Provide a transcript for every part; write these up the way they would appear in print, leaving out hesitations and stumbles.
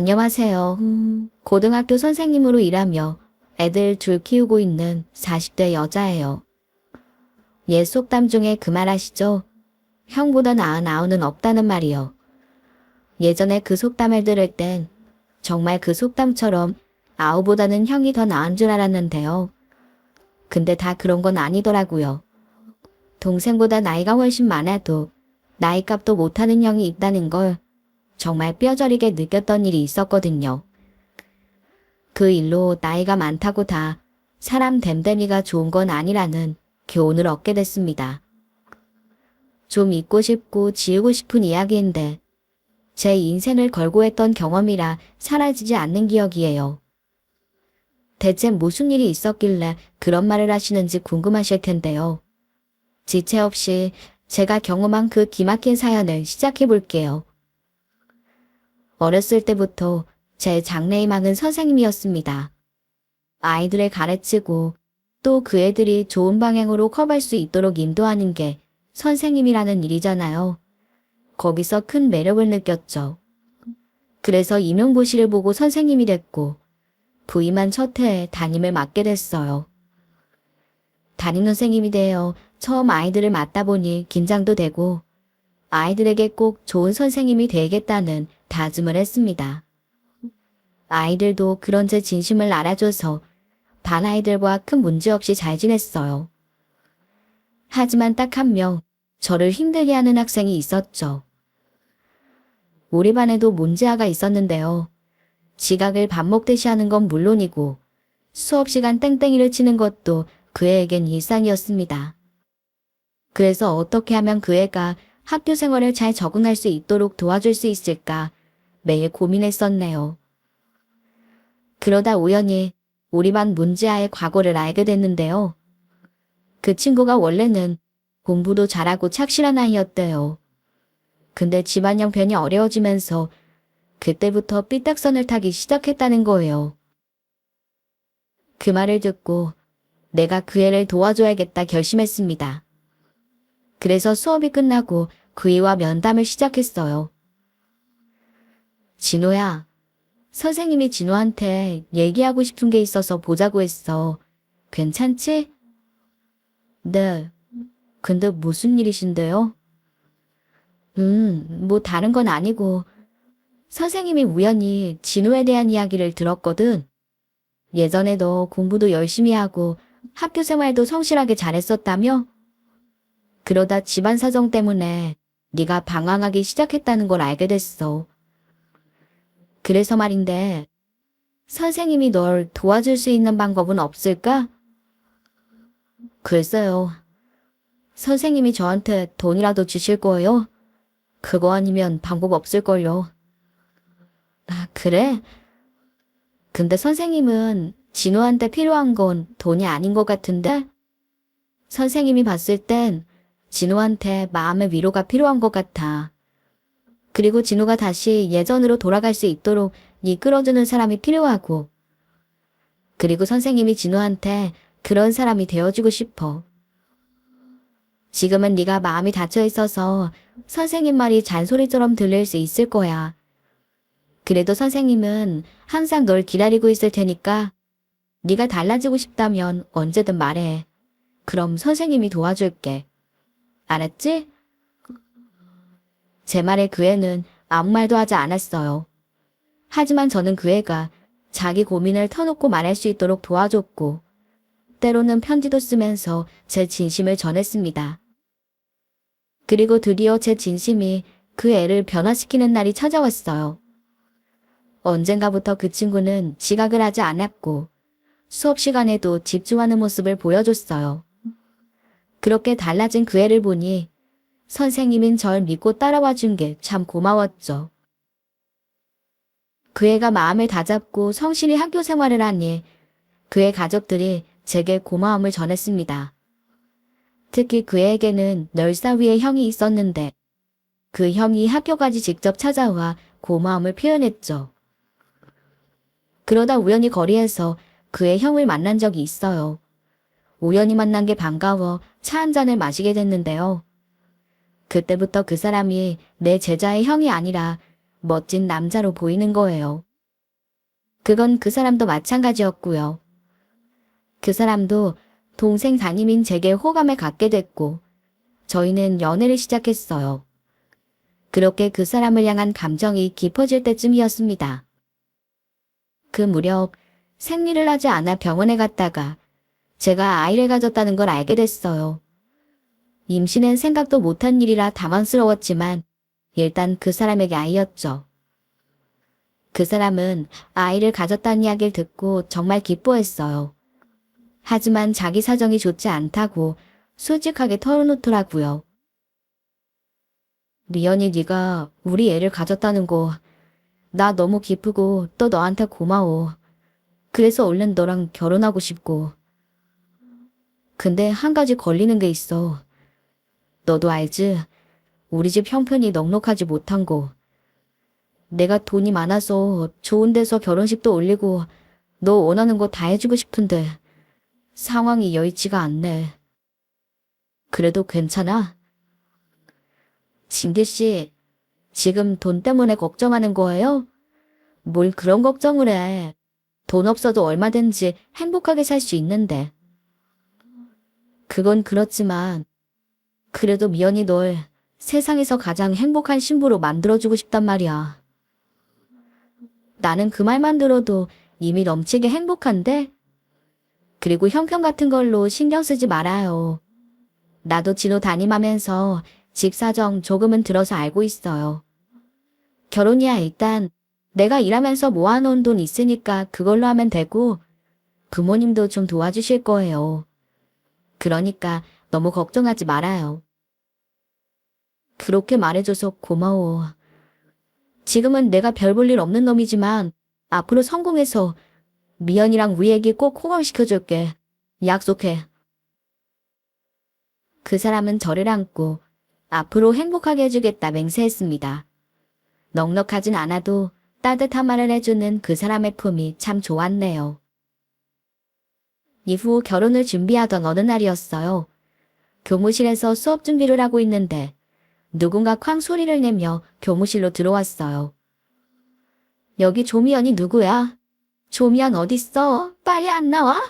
안녕하세요. 고등학교 선생님으로 일하며 애들 둘 키우고 있는 40대 여자예요. 옛 속담 중에 그 말 아시죠? 형보다 나은 아우는 없다는 말이요. 예전에 그 속담을 들을 땐 정말 그 속담처럼 아우보다는 형이 더 나은 줄 알았는데요. 근데 다 그런 건 아니더라고요. 동생보다 나이가 훨씬 많아도 나이값도 못하는 형이 있다는 걸 정말 뼈저리게 느꼈던 일이 있었거든요. 그 일로 나이가 많다고 다 사람 됨됨이가 좋은 건 아니라는 교훈을 얻게 됐습니다. 좀 잊고 싶고 지우고 싶은 이야기인데 제 인생을 걸고 했던 경험이라 사라지지 않는 기억이에요. 대체 무슨 일이 있었길래 그런 말을 하시는지 궁금하실 텐데요. 지체 없이 제가 경험한 그 기막힌 사연을 시작해 볼게요. 어렸을 때부터 제 장래희망은 선생님이었습니다. 아이들을 가르치고 또 그 애들이 좋은 방향으로 커갈 수 있도록 인도하는 게 선생님이라는 일이잖아요. 거기서 큰 매력을 느꼈죠. 그래서 임용고시를 보고 선생님이 됐고 부임한 첫 해에 담임을 맡게 됐어요. 담임 선생님이 되어 처음 아이들을 맡다 보니 긴장도 되고 아이들에게 꼭 좋은 선생님이 되겠다는 다짐을 했습니다. 아이들도 그런 제 진심을 알아줘서 반 아이들과 큰 문제 없이 잘 지냈어요. 하지만 딱 한 명 저를 힘들게 하는 학생이 있었죠. 우리 반에도 문제아가 있었는데요. 지각을 밥 먹듯이 하는 건 물론이고 수업 시간 땡땡이를 치는 것도 그 애에겐 일상이었습니다. 그래서 어떻게 하면 그 애가 학교 생활에 잘 적응할 수 있도록 도와줄 수 있을까 매일 고민했었네요. 그러다 우연히 우리 반 문제아의 과거를 알게 됐는데요. 그 친구가 원래는 공부도 잘하고 착실한 아이였대요. 근데 집안 형편이 어려워지면서 그때부터 삐딱선을 타기 시작했다는 거예요. 그 말을 듣고 내가 그 애를 도와줘야겠다 결심했습니다. 그래서 수업이 끝나고 그 애와 면담을 시작했어요. 진호야, 선생님이 진호한테 얘기하고 싶은 게 있어서 보자고 했어. 괜찮지? 네. 근데 무슨 일이신데요? 뭐 다른 건 아니고 선생님이 우연히 진호에 대한 이야기를 들었거든. 예전에 너 공부도 열심히 하고 학교 생활도 성실하게 잘했었다며? 그러다 집안 사정 때문에 네가 방황하기 시작했다는 걸 알게 됐어. 그래서 말인데 선생님이 널 도와줄 수 있는 방법은 없을까? 글쎄요. 선생님이 저한테 돈이라도 주실 거예요? 그거 아니면 방법 없을걸요. 아, 그래? 근데 선생님은 진호한테 필요한 건 돈이 아닌 것 같은데? 선생님이 봤을 땐 진호한테 마음의 위로가 필요한 것 같아. 그리고 진호가 다시 예전으로 돌아갈 수 있도록 이끌어주는 사람이 필요하고. 그리고 선생님이 진호한테 그런 사람이 되어주고 싶어. 지금은 네가 마음이 닫혀 있어서 선생님 말이 잔소리처럼 들릴 수 있을 거야. 그래도 선생님은 항상 널 기다리고 있을 테니까 네가 달라지고 싶다면 언제든 말해. 그럼 선생님이 도와줄게. 알았지? 제 말에 그 애는 아무 말도 하지 않았어요. 하지만 저는 그 애가 자기 고민을 터놓고 말할 수 있도록 도와줬고 때로는 편지도 쓰면서 제 진심을 전했습니다. 그리고 드디어 제 진심이 그 애를 변화시키는 날이 찾아왔어요. 언젠가부터 그 친구는 지각을 하지 않았고 수업 시간에도 집중하는 모습을 보여줬어요. 그렇게 달라진 그 애를 보니 선생님인 절 믿고 따라와 준 게 참 고마웠죠. 그 애가 마음을 다잡고 성실히 학교 생활을 하니 그의 가족들이 제게 고마움을 전했습니다. 특히 그 애에게는 널사 위에 형이 있었는데 그 형이 학교까지 직접 찾아와 고마움을 표현했죠. 그러다 우연히 거리에서 그의 형을 만난 적이 있어요. 우연히 만난 게 반가워 차 한 잔을 마시게 됐는데요. 그때부터 그 사람이 내 제자의 형이 아니라 멋진 남자로 보이는 거예요. 그건 그 사람도 마찬가지였고요. 그 사람도 동생 담임인 제게 호감을 갖게 됐고 저희는 연애를 시작했어요. 그렇게 그 사람을 향한 감정이 깊어질 때쯤이었습니다. 그 무렵 생리를 하지 않아 병원에 갔다가 제가 아이를 가졌다는 걸 알게 됐어요. 임신은 생각도 못한 일이라 당황스러웠지만 일단 그 사람에게 아이였죠. 그 사람은 아이를 가졌다는 이야기를 듣고 정말 기뻐했어요. 하지만 자기 사정이 좋지 않다고 솔직하게 털어놓더라고요. 리언이 네가 우리 애를 가졌다는 거 나 너무 기쁘고 또 너한테 고마워. 그래서 얼른 너랑 결혼하고 싶고. 근데 한 가지 걸리는 게 있어. 너도 알지? 우리 집 형편이 넉넉하지 못한 거. 내가 돈이 많아서 좋은 데서 결혼식도 올리고 너 원하는 거 다 해주고 싶은데 상황이 여의치가 않네. 그래도 괜찮아? 진기 씨, 지금 돈 때문에 걱정하는 거예요? 뭘 그런 걱정을 해. 돈 없어도 얼마든지 행복하게 살 수 있는데. 그건 그렇지만 그래도 미연이 널 세상에서 가장 행복한 신부로 만들어주고 싶단 말이야. 나는 그 말만 들어도 이미 넘치게 행복한데? 그리고 형편 같은 걸로 신경 쓰지 말아요. 나도 진호 담임하면서 집 사정 조금은 들어서 알고 있어요. 결혼이야 일단 내가 일하면서 모아놓은 돈 있으니까 그걸로 하면 되고 부모님도 좀 도와주실 거예요. 그러니까 너무 걱정하지 말아요. 그렇게 말해줘서 고마워. 지금은 내가 별 볼 일 없는 놈이지만 앞으로 성공해서 미연이랑 우리 애기 꼭 호강시켜줄게. 약속해. 그 사람은 저를 안고 앞으로 행복하게 해주겠다 맹세했습니다. 넉넉하진 않아도 따뜻한 말을 해주는 그 사람의 품이 참 좋았네요. 이후 결혼을 준비하던 어느 날이었어요. 교무실에서 수업 준비를 하고 있는데 누군가 쾅 소리를 내며 교무실로 들어왔어요. 여기 조미연이 누구야? 조미연 어딨어? 빨리 안 나와?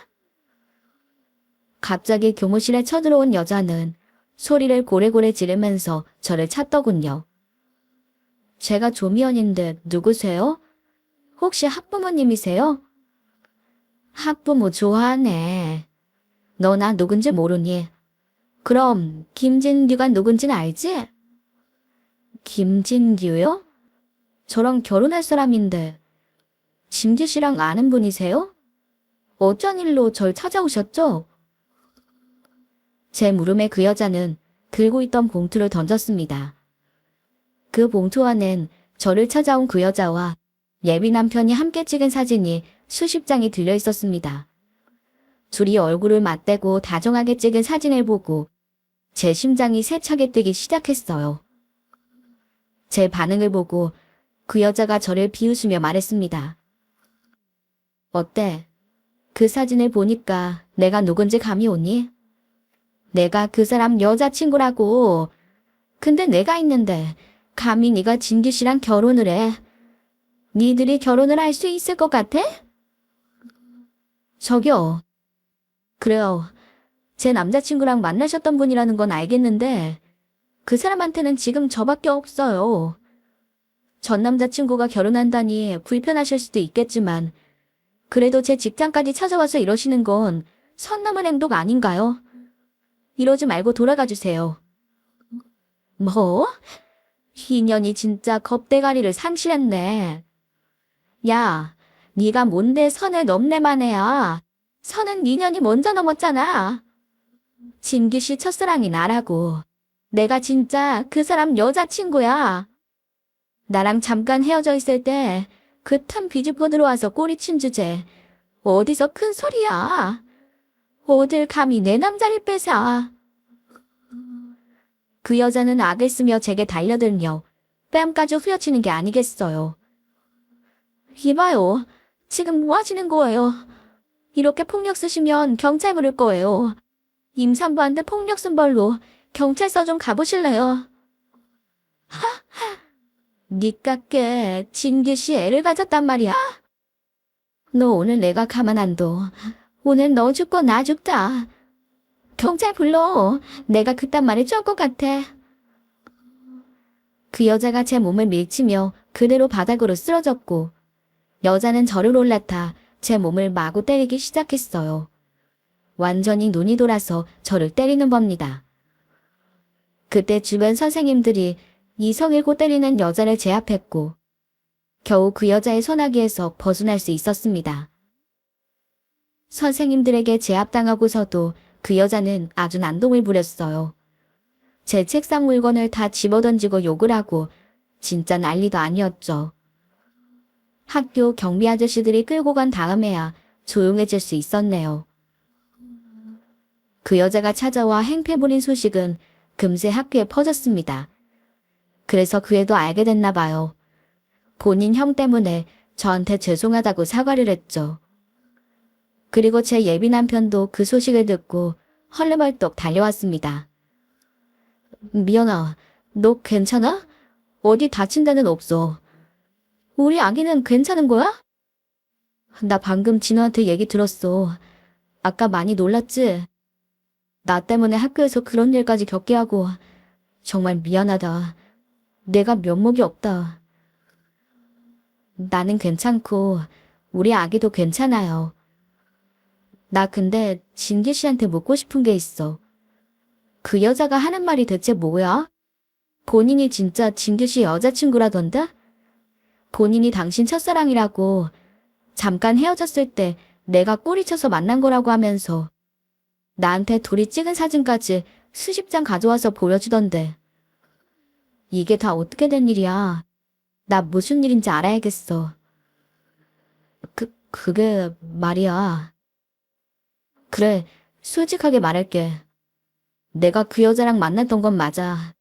갑자기 교무실에 쳐들어온 여자는 소리를 고래고래 지르면서 저를 찾더군요. 제가 조미연인데 누구세요? 혹시 학부모님이세요? 학부모 좋아하네. 너 나 누군지 모르니? 그럼 김진규가 누군지는 알지? 김진규요? 저랑 결혼할 사람인데 진규 씨랑 아는 분이세요? 어쩐 일로 절 찾아오셨죠? 제 물음에 그 여자는 들고 있던 봉투를 던졌습니다. 그 봉투 안엔 저를 찾아온 그 여자와 예비 남편이 함께 찍은 사진이 수십 장이 들려 있었습니다. 둘이 얼굴을 맞대고 다정하게 찍은 사진을 보고 제 심장이 세차게 뛰기 시작했어요. 제 반응을 보고 그 여자가 저를 비웃으며 말했습니다. 어때? 그 사진을 보니까 내가 누군지 감이 오니? 내가 그 사람 여자친구라고. 근데 내가 있는데 감히 네가 진규 씨랑 결혼을 해. 니들이 결혼을 할 수 있을 것 같아? 저기요. 그래요. 제 남자친구랑 만나셨던 분이라는 건 알겠는데 그 사람한테는 지금 저밖에 없어요. 전 남자친구가 결혼한다니 불편하실 수도 있겠지만 그래도 제 직장까지 찾아와서 이러시는 건 선 넘은 행동 아닌가요? 이러지 말고 돌아가 주세요. 뭐? 희년이 진짜 겁대가리를 상실했네. 야, 네가 뭔데 선을 넘네만 해야. 선은 네 년이 먼저 넘었잖아. 진규 씨 첫사랑이 나라고. 내가 진짜 그 사람 여자친구야. 나랑 잠깐 헤어져 있을 때 그 틈 비집고 들어와서 꼬리친 주제. 어디서 큰 소리야. 어딜 감히 내 남자를 뺏어. 그 여자는 악을 쓰며 제게 달려들며 뺨까지 후려치는 게 아니겠어요. 이봐요. 지금 뭐 하시는 거예요? 이렇게 폭력 쓰시면 경찰 부를 거예요. 임산부한테 폭력 쓴 벌로 경찰서 좀 가보실래요? 니깎게 진규 씨 애를 가졌단 말이야? 너 오늘 내가 가만 안 둬. 오늘 너 죽고 나 죽자. 경찰 불러. 내가 그딴 말을 쩔 것 같아. 그 여자가 제 몸을 밀치며 그대로 바닥으로 쓰러졌고 여자는 저를 올라타 제 몸을 마구 때리기 시작했어요. 완전히 눈이 돌아서 저를 때리는 겁니다. 그때 주변 선생님들이 이성일고 때리는 여자를 제압했고 겨우 그 여자의 손아귀에서 벗어날 수 있었습니다. 선생님들에게 제압당하고서도 그 여자는 아주 난동을 부렸어요. 제 책상 물건을 다 집어던지고 욕을 하고 진짜 난리도 아니었죠. 학교 경비 아저씨들이 끌고 간 다음에야 조용해질 수 있었네요. 그 여자가 찾아와 행패 부린 소식은 금세 학교에 퍼졌습니다. 그래서 그 애도 알게 됐나 봐요. 본인 형 때문에 저한테 죄송하다고 사과를 했죠. 그리고 제 예비 남편도 그 소식을 듣고 헐레벌떡 달려왔습니다. 미연아, 너 괜찮아? 어디 다친 데는 없어. 우리 아기는 괜찮은 거야? 나 방금 진우한테 얘기 들었어. 아까 많이 놀랐지? 나 때문에 학교에서 그런 일까지 겪게 하고 정말 미안하다. 내가 면목이 없다. 나는 괜찮고 우리 아기도 괜찮아요. 나 근데 진기 씨한테 묻고 싶은 게 있어. 그 여자가 하는 말이 대체 뭐야? 본인이 진짜 진규 씨 여자친구라던데? 본인이 당신 첫사랑이라고 잠깐 헤어졌을 때 내가 꼬리쳐서 만난 거라고 하면서 나한테 둘이 찍은 사진까지 수십 장 가져와서 보여주던데. 이게 다 어떻게 된 일이야? 나 무슨 일인지 알아야겠어. 그게 말이야. 그래, 솔직하게 말할게. 내가 그 여자랑 만났던 건 맞아.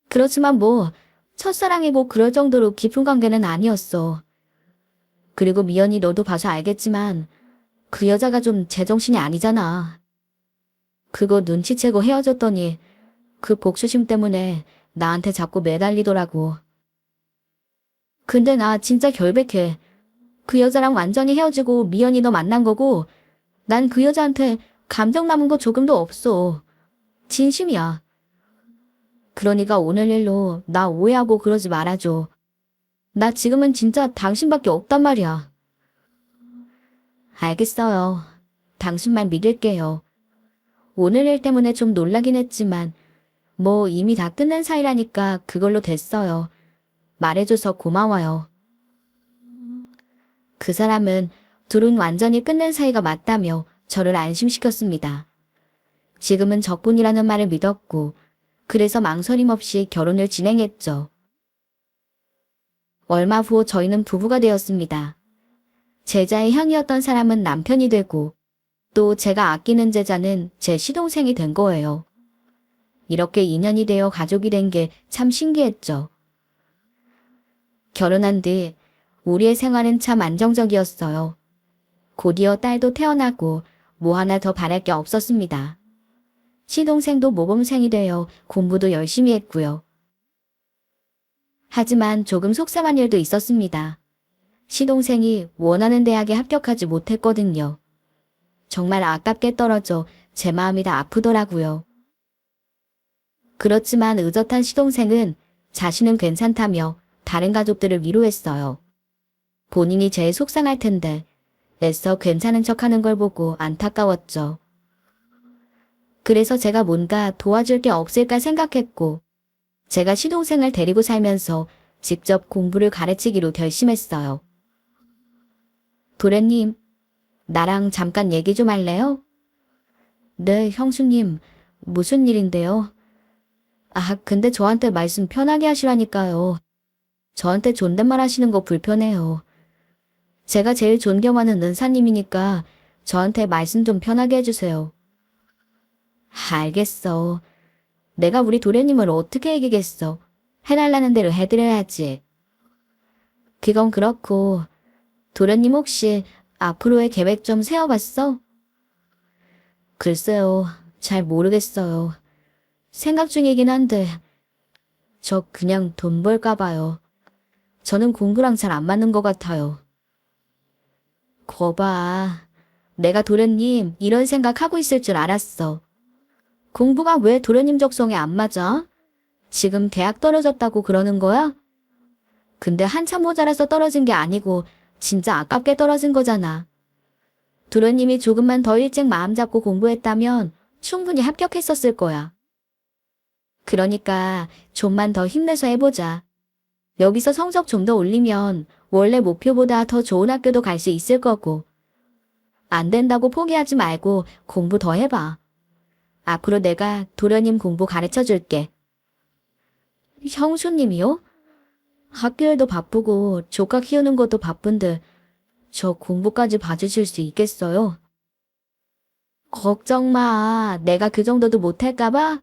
그렇지만 뭐 첫사랑이고 그럴 정도로 깊은 관계는 아니었어. 그리고 미연이 너도 봐서 알겠지만 그 여자가 좀 제정신이 아니잖아. 그거 눈치채고 헤어졌더니 그 복수심 때문에 나한테 자꾸 매달리더라고. 근데 나 진짜 결백해. 그 여자랑 완전히 헤어지고 미연이 너 만난 거고 난 그 여자한테 감정 남은 거 조금도 없어. 진심이야. 그러니까 오늘 일로 나 오해하고 그러지 말아줘. 나 지금은 진짜 당신밖에 없단 말이야. 알겠어요. 당신만 믿을게요. 오늘 일 때문에 좀 놀라긴 했지만 뭐 이미 다 끝난 사이라니까 그걸로 됐어요. 말해줘서 고마워요. 그 사람은 둘은 완전히 끝낸 사이가 맞다며 저를 안심시켰습니다. 지금은 적군이라는 말을 믿었고 그래서 망설임 없이 결혼을 진행했죠. 얼마 후 저희는 부부가 되었습니다. 제자의 형이었던 사람은 남편이 되고 또 제가 아끼는 제자는 제 시동생이 된 거예요. 이렇게 인연이 되어 가족이 된 게 참 신기했죠. 결혼한 뒤 우리의 생활은 참 안정적이었어요. 곧이어 딸도 태어나고 뭐 하나 더 바랄 게 없었습니다. 시동생도 모범생이 되어 공부도 열심히 했고요. 하지만 조금 속상한 일도 있었습니다. 시동생이 원하는 대학에 합격하지 못했거든요. 정말 아깝게 떨어져 제 마음이 다 아프더라고요. 그렇지만 의젓한 시동생은 자신은 괜찮다며 다른 가족들을 위로했어요. 본인이 제일 속상할 텐데 애써 괜찮은 척하는 걸 보고 안타까웠죠. 그래서 제가 뭔가 도와줄 게 없을까 생각했고 제가 시동생을 데리고 살면서 직접 공부를 가르치기로 결심했어요. 도련님, 나랑 잠깐 얘기 좀 할래요? 네, 형수님. 무슨 일인데요? 근데 저한테 말씀 편하게 하시라니까요. 저한테 존댓말 하시는 거 불편해요. 제가 제일 존경하는 은사님이니까 저한테 말씀 좀 편하게 해주세요. 알겠어. 내가 우리 도련님을 어떻게 이기겠어. 해달라는 대로 해드려야지. 그건 그렇고 도련님 혹시 앞으로의 계획 좀 세워봤어? 글쎄요. 잘 모르겠어요. 생각 중이긴 한데 저 그냥 돈 벌까 봐요. 저는 공부랑 잘 안 맞는 것 같아요. 거봐. 내가 도련님 이런 생각하고 있을 줄 알았어. 공부가 왜 도련님 적성에 안 맞아? 지금 대학 떨어졌다고 그러는 거야? 근데 한참 모자라서 떨어진 게 아니고 진짜 아깝게 떨어진 거잖아. 도련님이 조금만 더 일찍 마음 잡고 공부했다면 충분히 합격했었을 거야. 그러니까 좀만 더 힘내서 해보자. 여기서 성적 좀 더 올리면 원래 목표보다 더 좋은 학교도 갈 수 있을 거고. 안 된다고 포기하지 말고 공부 더 해봐. 앞으로 내가 도련님 공부 가르쳐 줄게. 형수님이요? 학교 일도 바쁘고 조카 키우는 것도 바쁜데 저 공부까지 봐주실 수 있겠어요? 걱정 마. 내가 그 정도도 못할까 봐?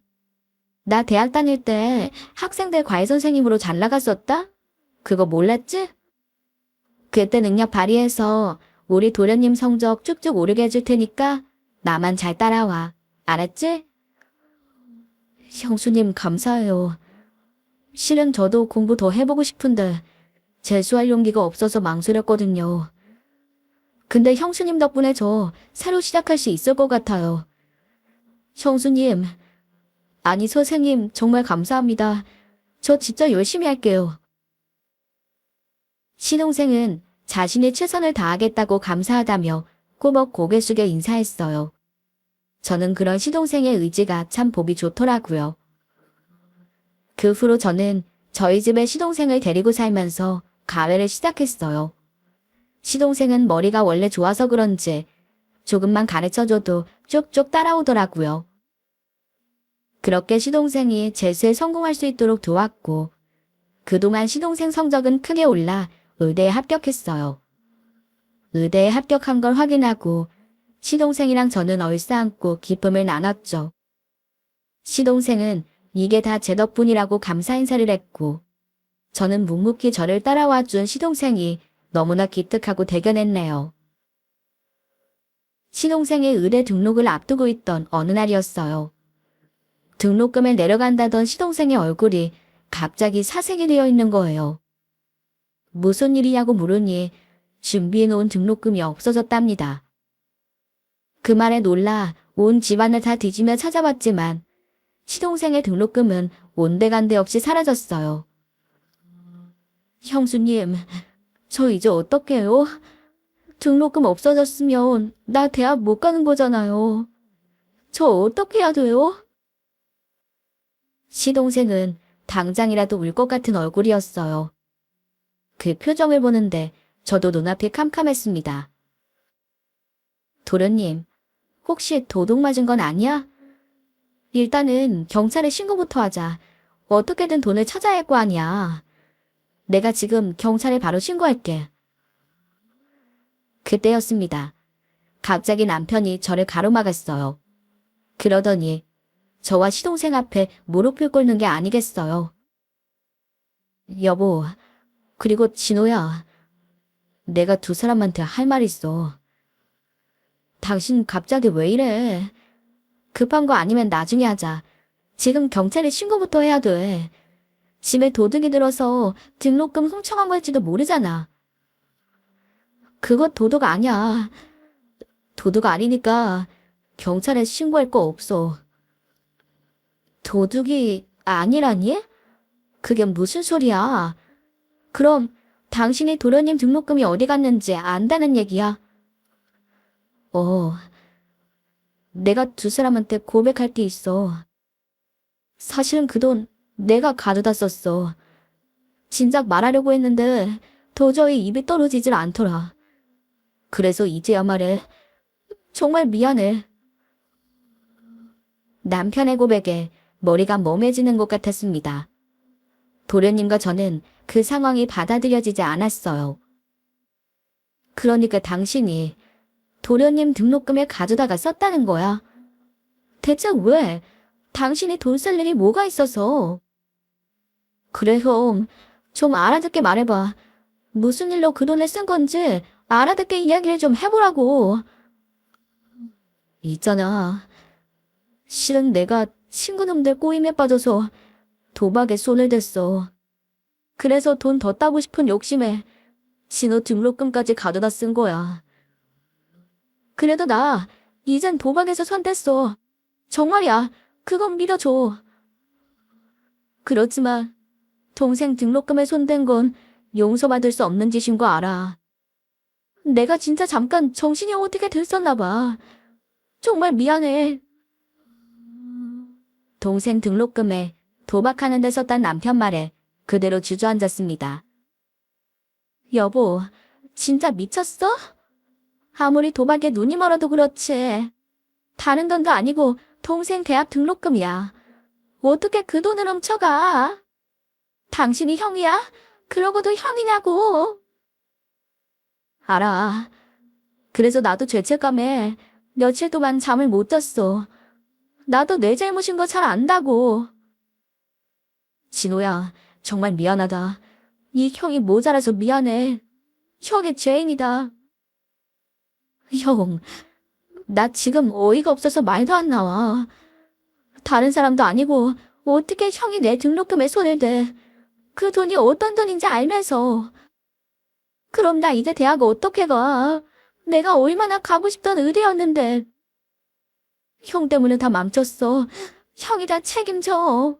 나 대학 다닐 때 학생들 과외 선생님으로 잘 나갔었다? 그거 몰랐지? 그때 능력 발휘해서 우리 도련님 성적 쭉쭉 오르게 해줄 테니까 나만 잘 따라와. 알았지? 형수님 감사해요. 실은 저도 공부 더 해보고 싶은데 재수할 용기가 없어서 망설였거든요. 근데 형수님 덕분에 저 새로 시작할 수 있을 것 같아요. 형수님, 아니 선생님 정말 감사합니다. 저 진짜 열심히 할게요. 시동생은 자신이 최선을 다하겠다고 감사하다며 꼬박 고개 숙여 인사했어요. 저는 그런 시동생의 의지가 참 보기 좋더라고요. 그 후로 저는 저희 집에 시동생을 데리고 살면서 가회를 시작했어요. 시동생은 머리가 원래 좋아서 그런지 조금만 가르쳐줘도 쭉쭉 따라오더라고요. 그렇게 시동생이 재수에 성공할 수 있도록 도왔고 그동안 시동생 성적은 크게 올라 의대에 합격했어요. 의대에 합격한 걸 확인하고 시동생이랑 저는 얼싸안고 기쁨을 나눴죠. 시동생은 이게 다 제 덕분이라고 감사 인사를 했고 저는 묵묵히 저를 따라와 준 시동생이 너무나 기특하고 대견했네요. 시동생의 의대 등록을 앞두고 있던 어느 날이었어요. 등록금을 내려간다던 시동생의 얼굴이 갑자기 사색이 되어 있는 거예요. 무슨 일이냐고 물으니 준비해놓은 등록금이 없어졌답니다. 그 말에 놀라 온 집안을 다 뒤지며 찾아봤지만 시동생의 등록금은 온데간데 없이 사라졌어요. 형수님, 저 이제 어떡해요? 등록금 없어졌으면 나 대학 못 가는 거잖아요. 저 어떻게 해야 돼요? 시동생은 당장이라도 울 것 같은 얼굴이었어요. 그 표정을 보는데 저도 눈앞이 캄캄했습니다. 도련님, 혹시 도둑 맞은 건 아니야? 일단은 경찰에 신고부터 하자. 어떻게든 돈을 찾아야 할 거 아니야. 내가 지금 경찰에 바로 신고할게. 그때였습니다. 갑자기 남편이 저를 가로막았어요. 그러더니 저와 시동생 앞에 무릎을 꿇는 게 아니겠어요. 여보, 그리고 진호야. 내가 두 사람한테 할 말 있어. 당신 갑자기 왜 이래? 급한 거 아니면 나중에 하자. 지금 경찰에 신고부터 해야 돼. 집에 도둑이 들어서 등록금 훔쳐간 걸지도 모르잖아. 그거 도둑 아니야. 도둑 아니니까 경찰에 신고할 거 없어. 도둑이 아니라니? 그게 무슨 소리야? 그럼 당신이 도련님 등록금이 어디 갔는지 안다는 얘기야? 내가 두 사람한테 고백할 게 있어. 사실은 그 돈 내가 가져다 썼어. 진작 말하려고 했는데 도저히 입이 떨어지질 않더라. 그래서 이제야 말해. 정말 미안해. 남편의 고백에 머리가 멍해지는 것 같았습니다. 도련님과 저는 그 상황이 받아들여지지 않았어요. 그러니까 당신이 도련님 등록금을 가져다가 썼다는 거야. 대체 왜? 당신이 돈 쓸 일이 뭐가 있어서? 그래 형, 좀 알아듣게 말해봐. 무슨 일로 그 돈을 쓴 건지 알아듣게 이야기를 좀 해보라고. 있잖아. 실은 내가 친구놈들 꼬임에 빠져서 도박에 손을 댔어. 그래서 돈 더 따고 싶은 욕심에 진호 등록금까지 가져다 쓴 거야. 그래도 나 이젠 도박에서 손 뗐어. 정말이야. 그건 믿어줘. 그렇지만 동생 등록금에 손댄 건 용서받을 수 없는 짓인 거 알아. 내가 진짜 잠깐 정신이 어떻게 들었나 봐. 정말 미안해. 동생 등록금에 도박하는 데 썼단 남편 말에 그대로 주저앉았습니다. 여보, 진짜 미쳤어? 아무리 도박에 눈이 멀어도 그렇지. 다른 돈도 아니고 동생 대학 등록금이야. 어떻게 그 돈을 훔쳐가? 당신이 형이야? 그러고도 형이냐고. 알아. 그래서 나도 죄책감에 며칠 동안 잠을 못 잤어. 나도 내 잘못인 거 잘 안다고. 진호야, 정말 미안하다. 이 형이 모자라서 미안해. 형의 죄인이다. 형, 나 지금 어이가 없어서 말도 안 나와. 다른 사람도 아니고 어떻게 형이 내 등록금에 손을 대. 그 돈이 어떤 돈인지 알면서. 그럼 나 이제 대학 어떻게 가? 내가 얼마나 가고 싶던 의대였는데. 형 때문에 다 망쳤어. 형이 다 책임져.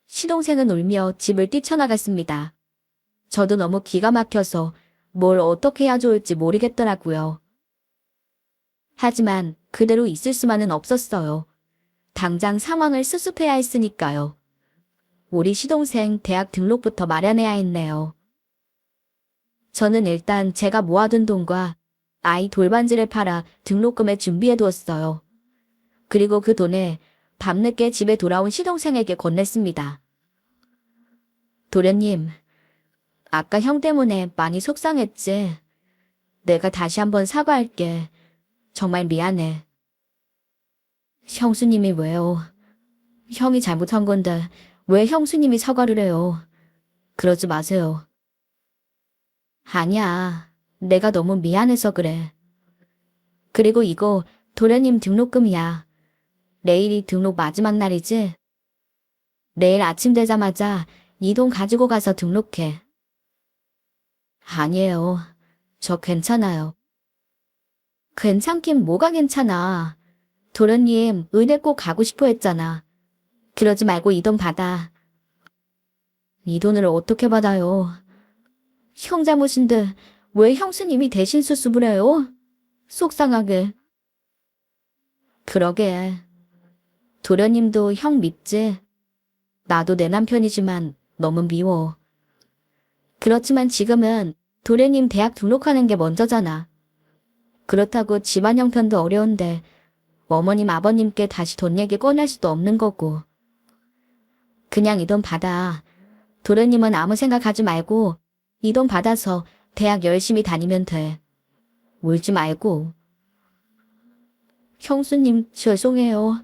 시동생은 울며 집을 뛰쳐나갔습니다. 저도 너무 기가 막혀서 뭘 어떻게 해야 좋을지 모르겠더라고요. 하지만 그대로 있을 수만은 없었어요. 당장 상황을 수습해야 했으니까요. 우리 시동생 대학 등록부터 마련해야 했네요. 저는 일단 제가 모아둔 돈과 아이 돌반지를 팔아 등록금에 준비해두었어요. 그리고 그 돈을 밤늦게 집에 돌아온 시동생에게 건넸습니다. 도련님, 아까 형 때문에 많이 속상했지? 내가 다시 한번 사과할게. 정말 미안해. 형수님이 왜요? 형이 잘못한 건데 왜 형수님이 사과를 해요? 그러지 마세요. 아니야. 내가 너무 미안해서 그래. 그리고 이거 도련님 등록금이야. 내일이 등록 마지막 날이지? 내일 아침 되자마자 이 돈 가지고 가서 등록해. 아니에요. 저 괜찮아요. 괜찮긴 뭐가 괜찮아. 도련님 의대 꼭 가고 싶어 했잖아. 그러지 말고 이 돈 받아. 이 돈을 어떻게 받아요? 형 잘못인데 왜 형수님이 대신 수습을 해요? 속상하게. 그러게. 도련님도 형 밉지? 나도 내 남편이지만 너무 미워. 그렇지만 지금은 도련님 대학 등록하는 게 먼저잖아. 그렇다고 집안 형편도 어려운데 어머님 아버님께 다시 돈 얘기 꺼낼 수도 없는 거고. 그냥 이 돈 받아. 도련님은 아무 생각하지 말고 이 돈 받아서 대학 열심히 다니면 돼. 울지 말고. 형수님 죄송해요.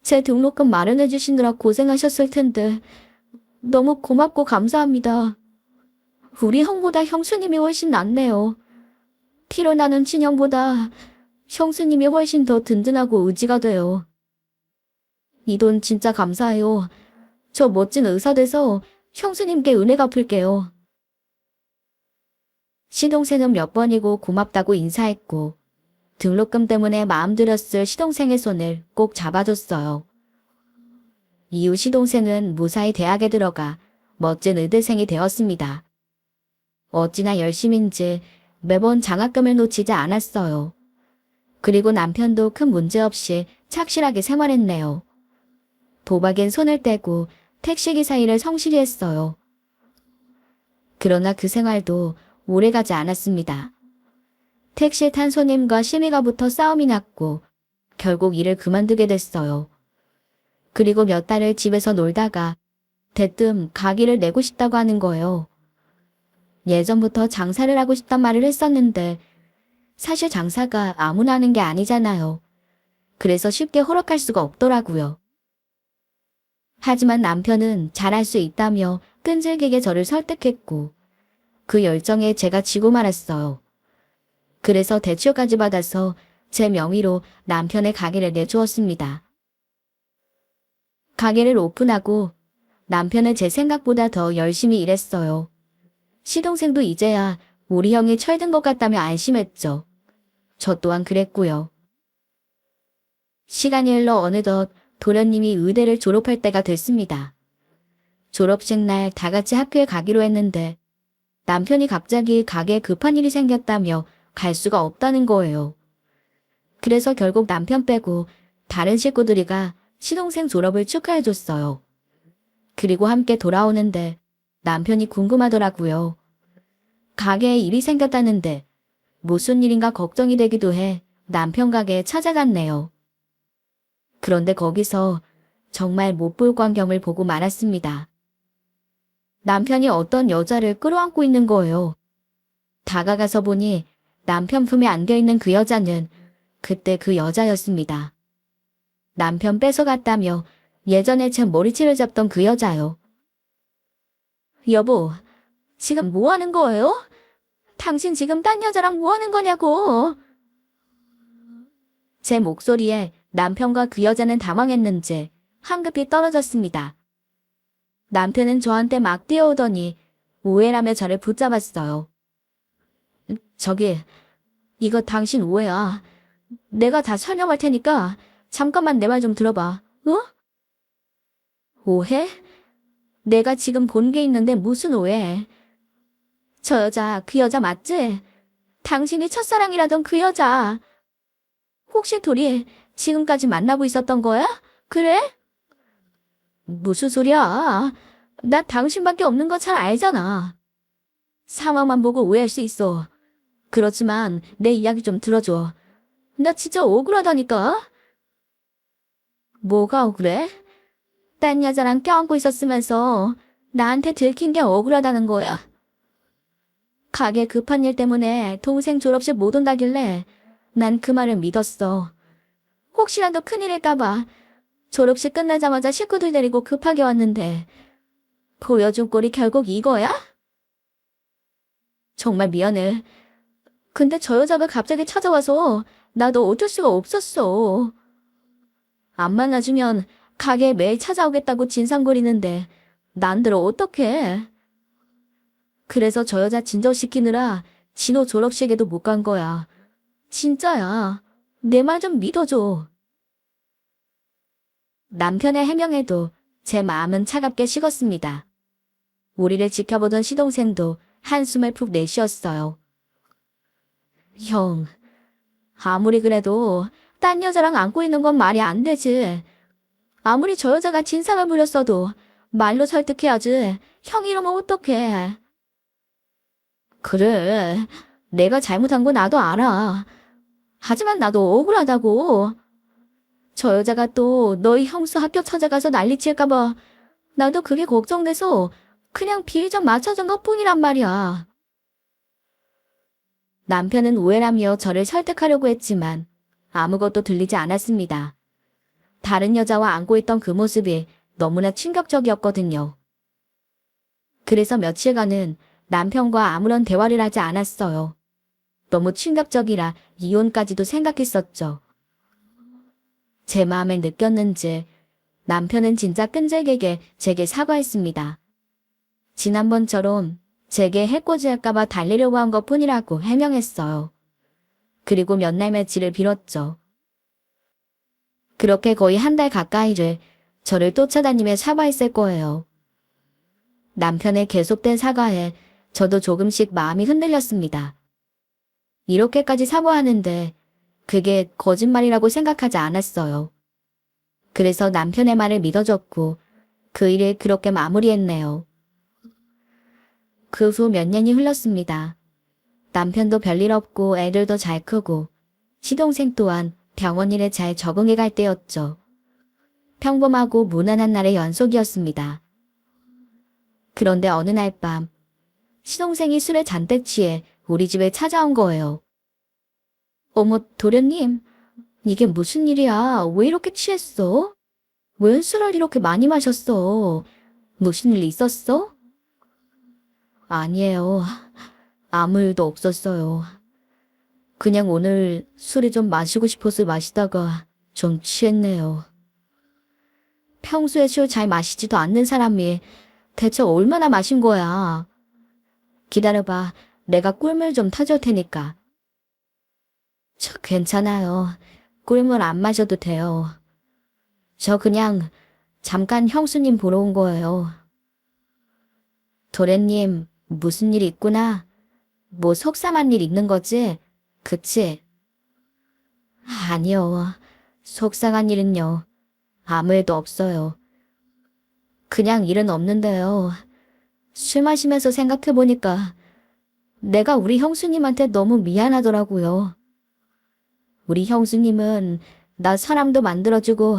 제 등록금 마련해 주시느라 고생하셨을 텐데 너무 고맙고 감사합니다. 우리 형보다 형수님이 훨씬 낫네요. 피로 나는 친형보다 형수님이 훨씬 더 든든하고 의지가 돼요. 이 돈 진짜 감사해요. 저 멋진 의사 돼서 형수님께 은혜 갚을게요. 시동생은 몇 번이고 고맙다고 인사했고 등록금 때문에 마음 들였을 시동생의 손을 꼭 잡아줬어요. 이후 시동생은 무사히 대학에 들어가 멋진 의대생이 되었습니다. 어찌나 열심인지 매번 장학금을 놓치지 않았어요. 그리고 남편도 큰 문제 없이 착실하게 생활했네요. 도박엔 손을 떼고 택시기사 일을 성실히 했어요. 그러나 그 생활도 오래가지 않았습니다. 택시에 탄 손님과 시미가 붙어 싸움이 났고 결국 일을 그만두게 됐어요. 그리고 몇 달을 집에서 놀다가 대뜸 가게를 내고 싶다고 하는 거예요. 예전부터 장사를 하고 싶단 말을 했었는데 사실 장사가 아무나 하는 게 아니잖아요. 그래서 쉽게 허락할 수가 없더라고요. 하지만 남편은 잘할 수 있다며 끈질기게 저를 설득했고 그 열정에 제가 지고 말았어요. 그래서 대출까지 받아서 제 명의로 남편의 가게를 내주었습니다. 가게를 오픈하고 남편은 제 생각보다 더 열심히 일했어요. 시동생도 이제야 우리 형이 철든 것 같다며 안심했죠. 저 또한 그랬고요. 시간이 흘러 어느덧 도련님이 의대를 졸업할 때가 됐습니다. 졸업식 날 다 같이 학교에 가기로 했는데 남편이 갑자기 가게에 급한 일이 생겼다며 갈 수가 없다는 거예요. 그래서 결국 남편 빼고 다른 식구들이가 시동생 졸업을 축하해줬어요. 그리고 함께 돌아오는데 남편이 궁금하더라고요. 가게에 일이 생겼다는데 무슨 일인가 걱정이 되기도 해 남편 가게에 찾아갔네요. 그런데 거기서 정말 못 볼 광경을 보고 말았습니다. 남편이 어떤 여자를 끌어안고 있는 거예요. 다가가서 보니 남편 품에 안겨있는 그 여자는 그때 그 여자였습니다. 남편 뺏어갔다며 예전에 제 머리채를 잡던 그 여자요. 여보, 지금 뭐 하는 거예요? 당신 지금 딴 여자랑 뭐 하는 거냐고. 제 목소리에 남편과 그 여자는 당황했는지 황급히 떨어졌습니다. 남편은 저한테 막 뛰어오더니 오해라며 저를 붙잡았어요. 저기, 이거 당신 오해야. 내가 다 설명할 테니까 잠깐만 내 말 좀 들어봐. 어? 오해? 내가 지금 본 게 있는데 무슨 오해? 저 여자, 그 여자 맞지? 당신이 첫사랑이라던 그 여자. 혹시 둘이 지금까지 만나고 있었던 거야? 그래? 무슨 소리야? 나 당신밖에 없는 거 잘 알잖아. 상황만 보고 오해할 수 있어. 그렇지만 내 이야기 좀 들어줘. 나 진짜 억울하다니까. 뭐가 억울해? 딴 여자랑 껴안고 있었으면서 나한테 들킨 게 억울하다는 거야. 가게 급한 일 때문에 동생 졸업식 못 온다길래 난 그 말을 믿었어. 혹시라도 큰일일까봐 졸업식 끝나자마자 식구들 데리고 급하게 왔는데 보여준 꼴이 결국 이거야? 정말 미안해. 근데 저 여자가 갑자기 찾아와서 나도 어쩔 수가 없었어. 안 만나주면 가게에 매일 찾아오겠다고 진상거리는데 난들어 어떡해. 그래서 저 여자 진정시키느라 진호 졸업식에도 못 간 거야. 진짜야. 내 말 좀 믿어줘. 남편의 해명에도 제 마음은 차갑게 식었습니다. 우리를 지켜보던 시동생도 한숨을 푹 내쉬었어요. 형, 아무리 그래도 딴 여자랑 안고 있는 건 말이 안 되지. 아무리 저 여자가 진상을 부렸어도 말로 설득해야지. 형 이러면 어떡해. 그래, 내가 잘못한 거 나도 알아. 하지만 나도 억울하다고. 저 여자가 또 너희 형수 학교 찾아가서 난리칠까봐 나도 그게 걱정돼서 그냥 비위적 맞춰준 것뿐이란 말이야. 남편은 오해라며 저를 설득하려고 했지만 아무것도 들리지 않았습니다. 다른 여자와 안고 있던 그 모습이 너무나 충격적이었거든요. 그래서 며칠간은 남편과 아무런 대화를 하지 않았어요. 너무 충격적이라 이혼까지도 생각했었죠. 제 마음에 느꼈는지 남편은 진짜 끈질기게 제게 사과했습니다. 지난번처럼 제게 해코지할까봐 달리려고 한 것뿐이라고 해명했어요. 그리고 몇 날 며칠을 빌었죠. 그렇게 거의 한 달 가까이를 저를 쫓아다니며 사과했을 거예요. 남편의 계속된 사과에 저도 조금씩 마음이 흔들렸습니다. 이렇게까지 사과하는데 그게 거짓말이라고 생각하지 않았어요. 그래서 남편의 말을 믿어줬고 그 일을 그렇게 마무리했네요. 그 후 몇 년이 흘렀습니다. 남편도 별일 없고 애들도 잘 크고 시동생 또한 병원 일에 잘 적응해 갈 때였죠. 평범하고 무난한 날의 연속이었습니다. 그런데 어느 날 밤 시동생이 술에 잔뜩 취해 우리 집에 찾아온 거예요. 어머, 도련님, 이게 무슨 일이야? 왜 이렇게 취했어? 웬 술을 이렇게 많이 마셨어? 무슨 일 있었어? 아니에요. 아무 일도 없었어요. 그냥 오늘 술이 좀 마시고 싶어서 마시다가 좀 취했네요. 평소에 술 잘 마시지도 않는 사람이 대체 얼마나 마신 거야? 기다려봐. 내가 꿀물 좀 타줄 테니까. 저 괜찮아요. 꿀물 안 마셔도 돼요. 저 그냥 잠깐 형수님 보러 온 거예요. 도련님, 무슨 일 있구나. 뭐 속상한 일 있는 거지? 그치? 아니요. 속상한 일은요. 아무 일도 없어요. 그냥 일은 없는데요. 술 마시면서 생각해보니까 내가 우리 형수님한테 너무 미안하더라고요. 우리 형수님은 나 사람도 만들어주고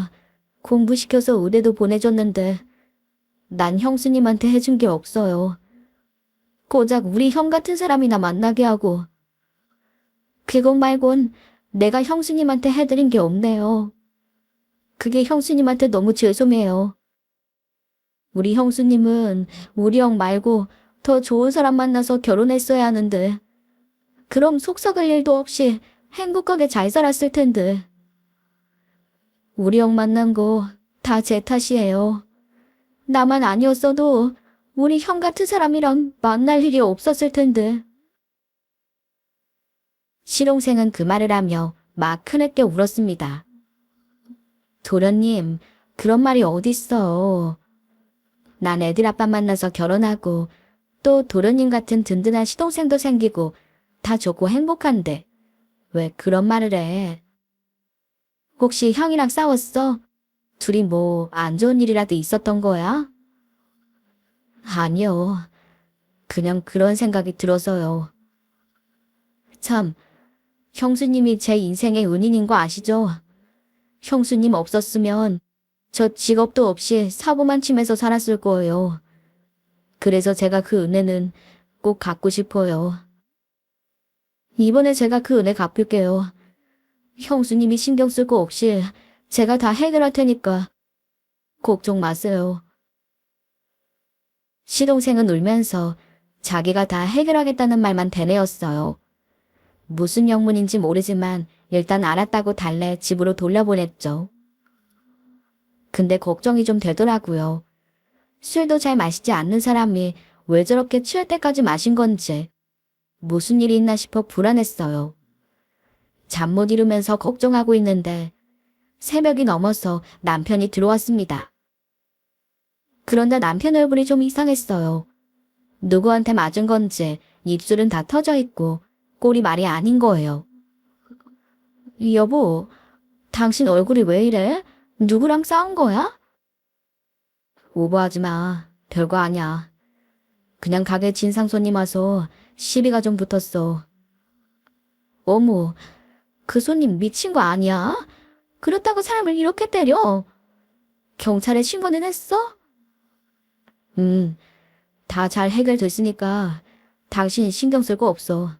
공부시켜서 의대도 보내줬는데 난 형수님한테 해준 게 없어요. 고작 우리 형 같은 사람이나 만나게 하고 그것 말곤 내가 형수님한테 해드린 게 없네요. 그게 형수님한테 너무 죄송해요. 우리 형수님은 우리 형 말고 더 좋은 사람 만나서 결혼했어야 하는데 그럼 속 썩을 일도 없이 행복하게 잘 살았을 텐데. 우리 형 만난 거 다 제 탓이에요. 나만 아니었어도 우리 형 같은 사람이랑 만날 일이 없었을 텐데. 시동생은 그 말을 하며 막 크게 울었습니다. 도련님, 그런 말이 어딨어. 난 애들 아빠 만나서 결혼하고 또 도련님 같은 든든한 시동생도 생기고 다 좋고 행복한데 왜 그런 말을 해? 혹시 형이랑 싸웠어? 둘이 뭐 안 좋은 일이라도 있었던 거야? 아니요. 그냥 그런 생각이 들어서요. 참, 형수님이 제 인생의 은인인 거 아시죠? 형수님 없었으면 저 직업도 없이 사고만 치면서 살았을 거예요. 그래서 제가 그 은혜는 꼭 갚고 싶어요. 이번에 제가 그 은혜 갚을게요. 형수님이 신경 쓸 거 없이 제가 다 해결할 테니까 걱정 마세요. 시동생은 울면서 자기가 다 해결하겠다는 말만 되뇌었어요. 무슨 영문인지 모르지만 일단 알았다고 달래 집으로 돌려보냈죠. 근데 걱정이 좀 되더라고요. 술도 잘 마시지 않는 사람이 왜 저렇게 취할 때까지 마신 건지 무슨 일이 있나 싶어 불안했어요. 잠 못 이루면서 걱정하고 있는데 새벽이 넘어서 남편이 들어왔습니다. 그런데 남편 얼굴이 좀 이상했어요. 누구한테 맞은 건지 입술은 다 터져 있고 꼴이 말이 아닌 거예요. 여보, 당신 얼굴이 왜 이래? 누구랑 싸운 거야? 오버하지 마. 별거 아니야. 그냥 가게 진상 손님 와서 시비가 좀 붙었어. 어머, 그 손님 미친 거 아니야? 그렇다고 사람을 이렇게 때려? 경찰에 신고는 했어? 다 잘 해결됐으니까 당신 신경 쓸 거 없어.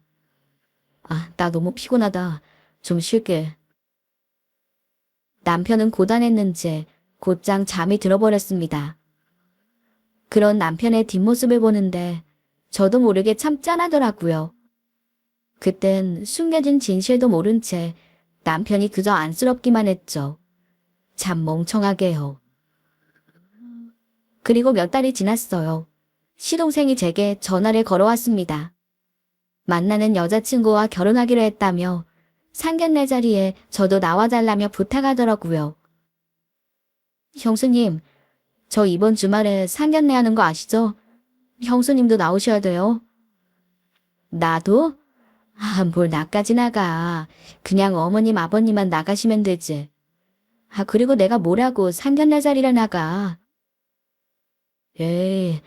아, 나 너무 피곤하다. 좀 쉴게. 남편은 고단했는지 곧장 잠이 들어버렸습니다. 그런 남편의 뒷모습을 보는데 저도 모르게 참 짠하더라고요. 그땐 숨겨진 진실도 모른 채 남편이 그저 안쓰럽기만 했죠. 참 멍청하게요. 그리고 몇 달이 지났어요. 시동생이 제게 전화를 걸어왔습니다. 만나는 여자친구와 결혼하기로 했다며 상견례 자리에 저도 나와달라며 부탁하더라고요. 형수님, 저 이번 주말에 상견례 하는 거 아시죠? 형수님도 나오셔야 돼요. 나도? 아, 뭘 나까지 나가. 그냥 어머님, 아버님만 나가시면 되지. 아, 그리고 내가 뭐라고 상견례 자리를 나가. 에이,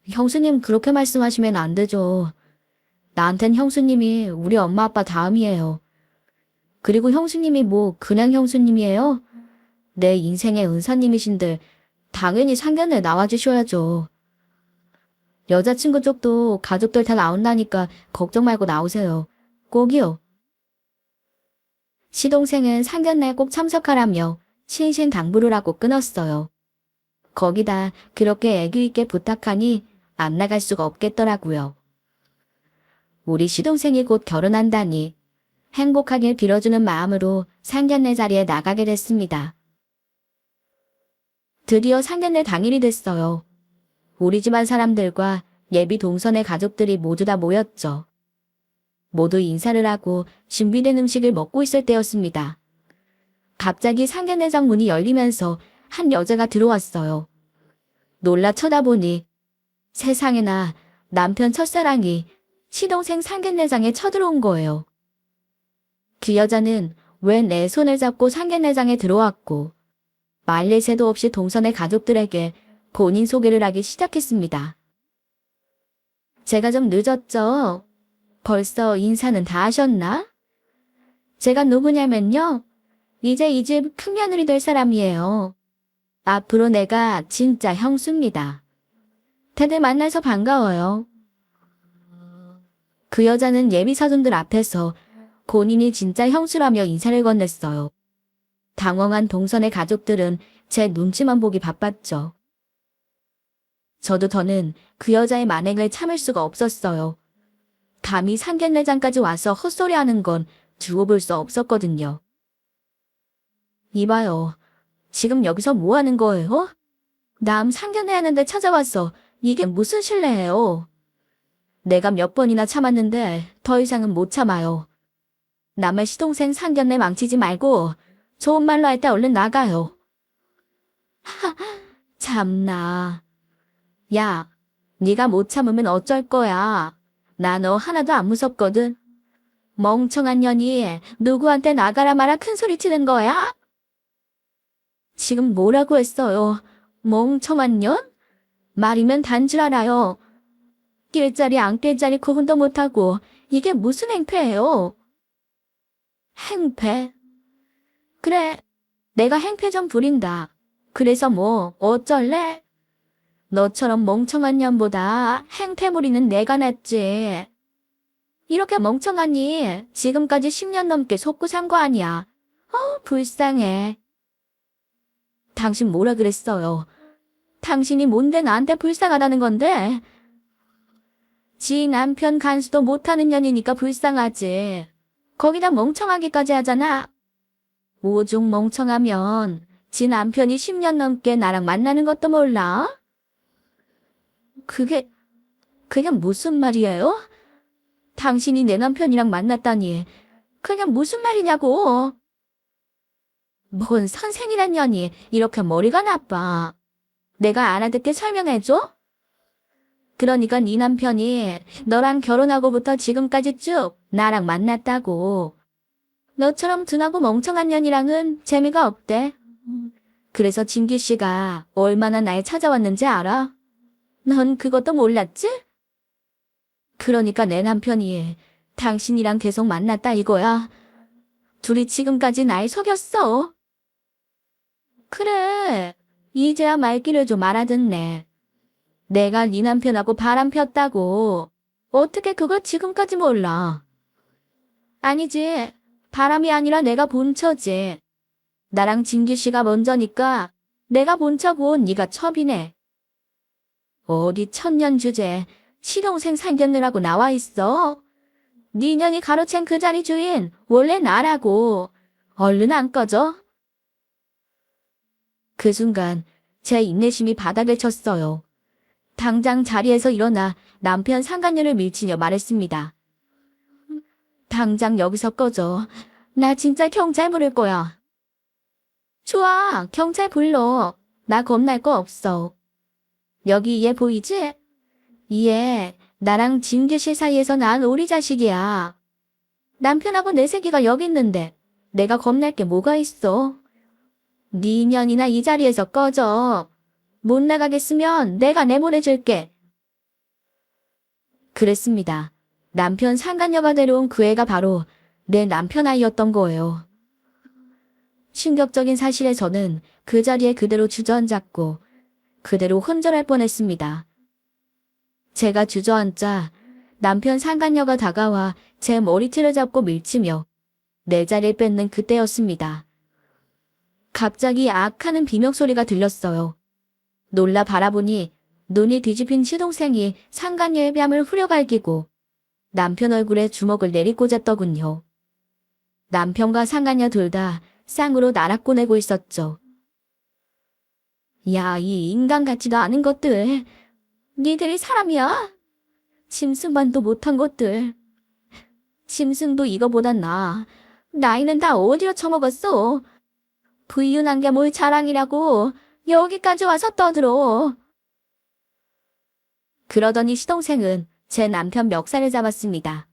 형수님 그렇게 말씀하시면 안 되죠. 나한텐 형수님이 우리 엄마 아빠 다음이에요. 그리고 형수님이 뭐 그냥 형수님이에요? 내 인생의 은사님이신데 당연히 상견례 나와주셔야죠. 여자친구 쪽도 가족들 다 나온다니까 걱정 말고 나오세요. 꼭이요. 시동생은 상견례 꼭 참석하라며 신신당부를 하고 끊었어요. 거기다 그렇게 애교 있게 부탁하니 안 나갈 수가 없겠더라고요. 우리 시동생이 곧 결혼한다니 행복하길 빌어주는 마음으로 상견례 자리에 나가게 됐습니다. 드디어 상견례 당일이 됐어요. 우리 집안 사람들과 예비 동선의 가족들이 모두 다 모였죠. 모두 인사를 하고 준비된 음식을 먹고 있을 때였습니다. 갑자기 상견례장 문이 열리면서 한 여자가 들어왔어요. 놀라 쳐다보니 세상에나 남편 첫사랑이 시동생 상견례장에 쳐들어온 거예요. 그 여자는 왜 내 손을 잡고 상견례장에 들어왔고 말릴 새도 없이 동선의 가족들에게 본인 소개를 하기 시작했습니다. 제가 좀 늦었죠? 벌써 인사는 다 하셨나? 제가 누구냐면요. 이제 이 집 큰며느리 될 사람이에요. 앞으로 내가 진짜 형수입니다. 다들 만나서 반가워요. 그 여자는 예비사돈들 앞에서 본인이 진짜 형수라며 인사를 건넸어요. 당황한 동선의 가족들은 제 눈치만 보기 바빴죠. 저도 더는 그 여자의 만행을 참을 수가 없었어요. 감히 상견례장까지 와서 헛소리하는 건 두고 볼 수 없었거든요. 이봐요. 지금 여기서 뭐 하는 거예요? 남 상견례 하는데 찾아왔어. 이게 무슨 실례예요? 내가 몇 번이나 참았는데 더 이상은 못 참아요. 남의 시동생 상견례 망치지 말고 좋은 말로 할 때 얼른 나가요. 하, 참나. 야, 네가 못 참으면 어쩔 거야. 나 너 하나도 안 무섭거든. 멍청한 년이 누구한테 나가라 마라 큰 소리 치는 거야? 지금 뭐라고 했어요? 멍청한 년? 말이면 단줄 알아요. 낄 자리 안 낄 자리 구분도 못하고 이게 무슨 행패예요? 행패? 그래, 내가 행패 좀 부린다. 그래서 뭐 어쩔래? 너처럼 멍청한 년보다 행패 부리는 내가 낫지. 이렇게 멍청하니 지금까지 10년 넘게 속고 산 거 아니야. 불쌍해. 당신 뭐라 그랬어요? 당신이 뭔데 나한테 불쌍하다는 건데? 지 남편 간수도 못하는 년이니까 불쌍하지. 거기다 멍청하기까지 하잖아. 오죽 멍청하면 지 남편이 10년 넘게 나랑 만나는 것도 몰라? 그게 무슨 말이에요? 당신이 내 남편이랑 만났다니 그게 무슨 말이냐고. 뭔 선생이란 년이 이렇게 머리가 나빠. 내가 알아듣게 설명해줘? 그러니까 네 남편이 너랑 결혼하고부터 지금까지 쭉 나랑 만났다고. 너처럼 둔하고 멍청한 년이랑은 재미가 없대. 그래서 진규 씨가 얼마나 날 찾아왔는지 알아? 넌 그것도 몰랐지? 그러니까 내 남편이 당신이랑 계속 만났다 이거야. 둘이 지금까지 날 속였어. 그래, 이제야 말귀를 좀 알아듣네. 내가 네 남편하고 바람 폈다고. 어떻게 그걸 지금까지 몰라? 아니지, 바람이 아니라 내가 본처지. 나랑 진규 씨가 먼저니까 내가 본처고 네가 첩이네. 어디 천년 주제, 시동생 상견례라고 나와 있어. 네 년이 가로챈 그 자리 주인 원래 나라고. 얼른 안 꺼져? 그 순간 제 인내심이 바닥을 쳤어요. 당장 자리에서 일어나 남편 상간녀를 밀치며 말했습니다. 당장 여기서 꺼져. 나 진짜 경찰 부를 거야. 좋아, 경찰 불러. 나 겁날 거 없어. 여기 얘 보이지? 얘 나랑 진규 씨 사이에서 낳은 오리 자식이야. 남편하고 내 새끼가 여기 있는데 내가 겁날 게 뭐가 있어? 네 년이나 이 자리에서 꺼져. 못 나가겠으면 내가 내보내줄게. 그랬습니다. 남편 상간녀가 데려온 그 애가 바로 내 남편 아이였던 거예요. 충격적인 사실에 저는 그 자리에 그대로 주저앉았고 그대로 혼절할 뻔했습니다. 제가 주저앉자 남편 상간녀가 다가와 제 머리채를 잡고 밀치며 내 자리를 뺏는 그때였습니다. 갑자기 악 하는 비명소리가 들렸어요. 놀라 바라보니 눈이 뒤집힌 시동생이 상간녀의 뺨을 후려갈기고 남편 얼굴에 주먹을 내리꽂았더군요. 남편과 상간녀 둘 다 쌍으로 나락보내고 있었죠. 야, 이 인간 같지도 않은 것들. 니들이 사람이야? 짐승만도 못한 것들. 짐승도 이거보단 나아. 나이는 다 어디로 처먹었어. 부유한 게 뭘 자랑이라고 여기까지 와서 떠들어. 그러더니 시동생은 제 남편 멱살을 잡았습니다.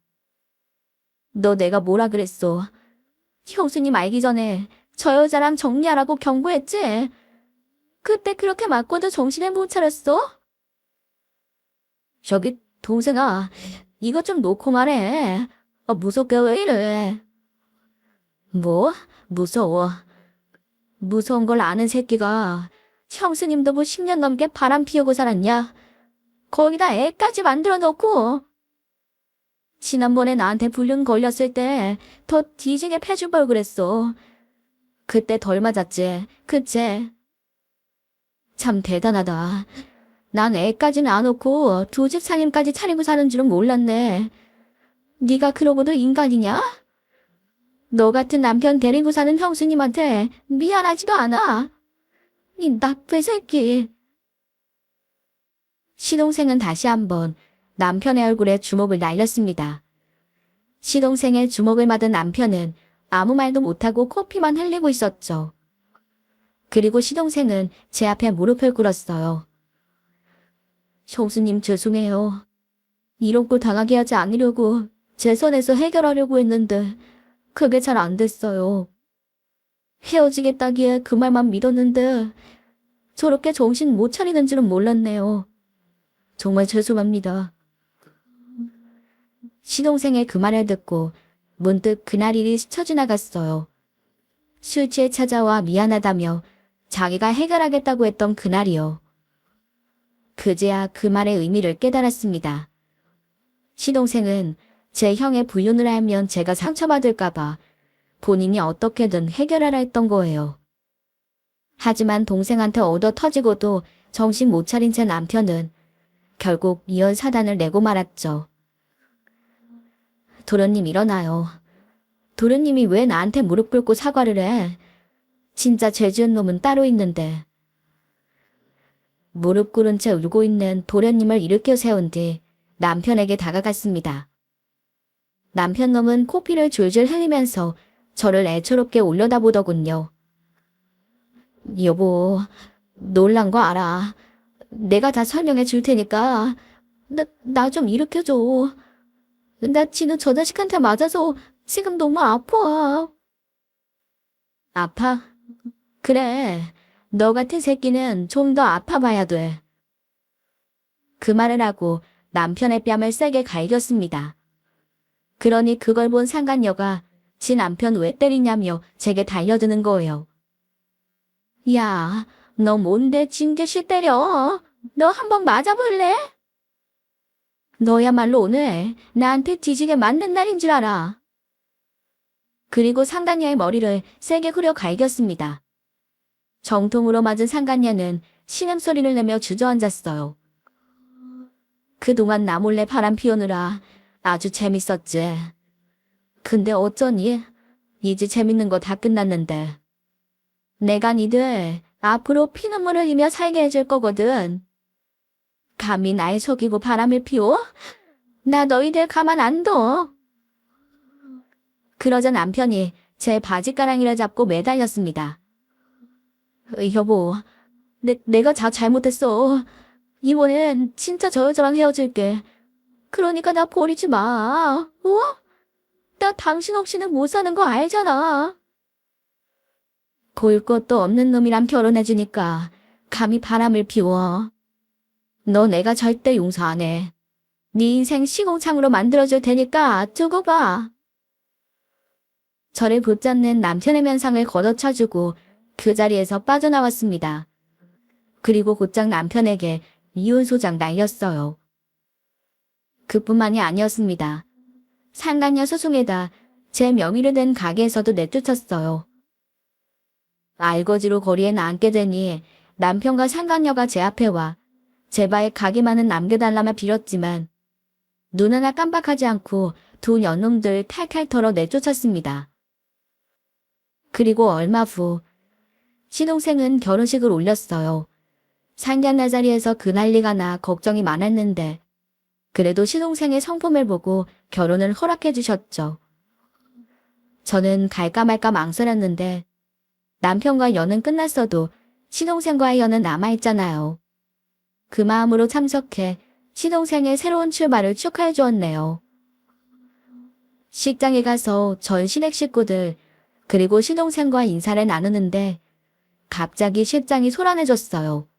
너 내가 뭐라 그랬어? 형수님 알기 전에 저 여자랑 정리하라고 경고했지? 그때 그렇게 맞고도 정신을 못 차렸어? 저기 동생아, 이거 좀 놓고 말해. 무섭게 왜 이래? 뭐? 무서워. 무서운 걸 아는 새끼가 형수님도 뭐 10년 넘게 바람 피우고 살았냐? 거기다 애까지 만들어 놓고. 지난번에 나한테 불륜 걸렸을 때 더 뒤지게 패줄 걸 그랬어. 그때 덜 맞았지, 그치? 참 대단하다. 난 애까지는 안 놓고 두 집 살림까지 차리고 사는 줄은 몰랐네. 네가 그러고도 인간이냐? 너 같은 남편 데리고 사는 형수님한테 미안하지도 않아. 이 나쁜 새끼. 시동생은 다시 한번 남편의 얼굴에 주먹을 날렸습니다. 시동생의 주먹을 맞은 남편은 아무 말도 못하고 코피만 흘리고 있었죠. 그리고 시동생은 제 앞에 무릎을 꿇었어요. 형수님 죄송해요. 이런 꼴 당하게 하지 않으려고 제 선에서 해결하려고 했는데 그게 잘 안 됐어요. 헤어지겠다기에 그 말만 믿었는데 저렇게 정신 못 차리는 줄은 몰랐네요. 정말 죄송합니다. 시동생의 그 말을 듣고 문득 그날 일이 스쳐 지나갔어요. 술 취해 찾아와 미안하다며 자기가 해결하겠다고 했던 그날이요. 그제야 그 말의 의미를 깨달았습니다. 시동생은 제 형의 불륜을 알면 제가 상처받을까봐 본인이 어떻게든 해결하라 했던 거예요. 하지만 동생한테 얻어 터지고도 정신 못 차린 제 남편은 결국 이혼 사단을 내고 말았죠. 도련님 일어나요. 도련님이 왜 나한테 무릎 꿇고 사과를 해? 진짜 죄 지은 놈은 따로 있는데. 무릎 꿇은 채 울고 있는 도련님을 일으켜 세운 뒤 남편에게 다가갔습니다. 남편 놈은 코피를 줄줄 흘리면서 저를 애처롭게 올려다보더군요. 여보, 놀란 거 알아. 내가 다 설명해 줄 테니까 나 좀 일으켜줘. 나 지금 저 자식한테 맞아서 지금 너무 아파. 아파? 그래. 너 같은 새끼는 좀 더 아파봐야 돼. 그 말을 하고 남편의 뺨을 세게 갈겼습니다. 그러니 그걸 본 상간녀가 지 남편 왜 때리냐며 제게 달려드는 거예요. 야, 너 뭔데 징계시 때려? 너 한번 맞아볼래? 너야말로 오늘 나한테 뒤지게 맞는 날인 줄 알아. 그리고 상간녀의 머리를 세게 후려 갈겼습니다. 정통으로 맞은 상간녀는 신음소리를 내며 주저앉았어요. 그동안 나 몰래 바람 피우느라 아주 재밌었지. 근데 어쩌니? 이제 재밌는 거 다 끝났는데. 내가 니들 앞으로 피눈물 흘리며 살게 해줄 거거든. 감히 날 속이고 바람을 피워? 나 너희들 가만 안 둬. 그러자 남편이 제 바지가랑이를 잡고 매달렸습니다. 여보, 내가 잘못했어. 이번엔 진짜 저 여자랑 헤어질게. 그러니까 나 버리지 마. 나 당신 없이는 못 사는 거 알잖아. 볼 것도 없는 놈이랑 결혼해주니까 감히 바람을 피워. 너 내가 절대 용서 안 해. 네 인생 시공창으로 만들어줄 테니까 두고 봐. 저를 붙잡는 남편의 면상을 걷어차주고 그 자리에서 빠져나왔습니다. 그리고 곧장 남편에게 이혼소장 날렸어요. 그뿐만이 아니었습니다. 상간녀 소송에다 제 명의로 된 가게에서도 내쫓았어요. 알거지로 거리에 나앉게 되니 남편과 상간녀가 제 앞에 와 제발 가게만은 남겨달라며 빌었지만 눈 하나 깜빡하지 않고 두 년놈들 탈탈 털어 내쫓았습니다. 그리고 얼마 후 시동생은 결혼식을 올렸어요. 상견례 자리에서 그 난리가 나 걱정이 많았는데 그래도 시동생의 성품을 보고 결혼을 허락해 주셨죠. 저는 갈까 말까 망설였는데 남편과 연은 끝났어도 시동생과의 연은 남아있잖아요. 그 마음으로 참석해 시동생의 새로운 출발을 축하해 주었네요. 식장에 가서 전 시댁 식구들 그리고 시동생과 인사를 나누는데 갑자기 실장이 소란해졌어요.